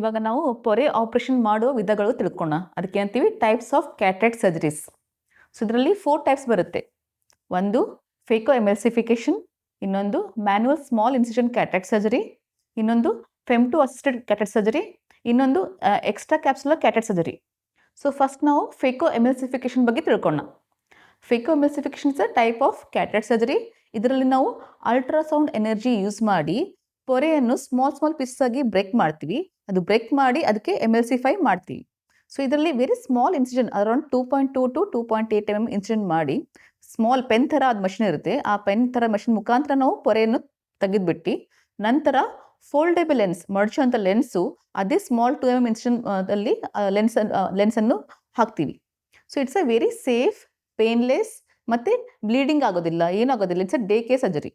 ಇವಾಗ ನಾವು ಪೊರೆ ಆಪರೇಷನ್ ಮಾಡೋ ವಿಧಗಳು ತಿಳ್ಕೊಳ್ಳೋಣ. ಅದಕ್ಕೆ ಅಂತೀವಿ types of cataract surgeries. So ಇದರಲ್ಲಿ 4 ಟೈಪ್ಸ್ ಬರುತ್ತೆ. ಒಂದು ಫೇಕೋ ಎಮಲ್ಸಿಫಿಕೇಶನ್, ಇನ್ನೊಂದು manual small incision cataract surgery, ಇನ್ನೊಂದು ಫೆಮ್ಟೋ ಅಸಿಸ್ಟೆಡ್ ಕ್ಯಾಟ್ರಾಕ್ಟ್ ಸರ್ಜರಿ, ಇನ್ನೊಂದು extra capsular cataract surgery. So first ನಾವು ಫೇಕೋ ಎಮಲ್ಸಿಫಿಕೇಶನ್ ಬಗ್ಗೆ ತಿಳ್ಕೊಳ್ಳೋಣ. Phacoemulsification is a type of cataract surgery. ಇದರಲ್ಲಿ ನಾವು ಅಲ್ಟ್ರಾಸೌಂಡ್ ಎನರ್ಜಿ ಯೂಸ್ ಮಾಡಿ ಪೊರೆಯನ್ನು ಸ್ಮಾಲ್ ಪೀಸಸ್ ಆಗಿ ಬ್ರೇಕ್ ಮಾಡ್ತೀವಿ. ಅದು ಬ್ರೇಕ್ ಮಾಡಿ ಅದಕ್ಕೆ ಎಮಲ್ಸಿಫೈ ಮಾಡ್ತೀವಿ. ಸೊ ಇದರಲ್ಲಿ very small incision around 2.2 to 2.8 mm incision ಮಾಡಿ ಸ್ಮಾಲ್ ಪೆನ್ ಥರ ಅದು ಮಷಿನ್ ಇರುತ್ತೆ. ಆ ಪೆನ್ ಥರ ಮಷಿನ್ ಮುಖಾಂತರ ನಾವು ಪೊರೆಯನ್ನು ತೆಗೆದುಬಿಟ್ಟು ನಂತರ ಫೋಲ್ಡೇಬಲ್ ಲೆನ್ಸ್ ಮಡಚುವಂಥ ಲೆನ್ಸು ಅದೇ ಸ್ಮಾಲ್ 2 mm ಇನ್ಸಿಷನ್ ಅಲ್ಲಿ ಲೆನ್ಸನ್ನು ಹಾಕ್ತೀವಿ. So it's a very safe, painless ಮತ್ತು ಬ್ಲೀಡಿಂಗ್ ಆಗೋದಿಲ್ಲ, ಏನಾಗೋದಿಲ್ಲ. It's a day care surgery.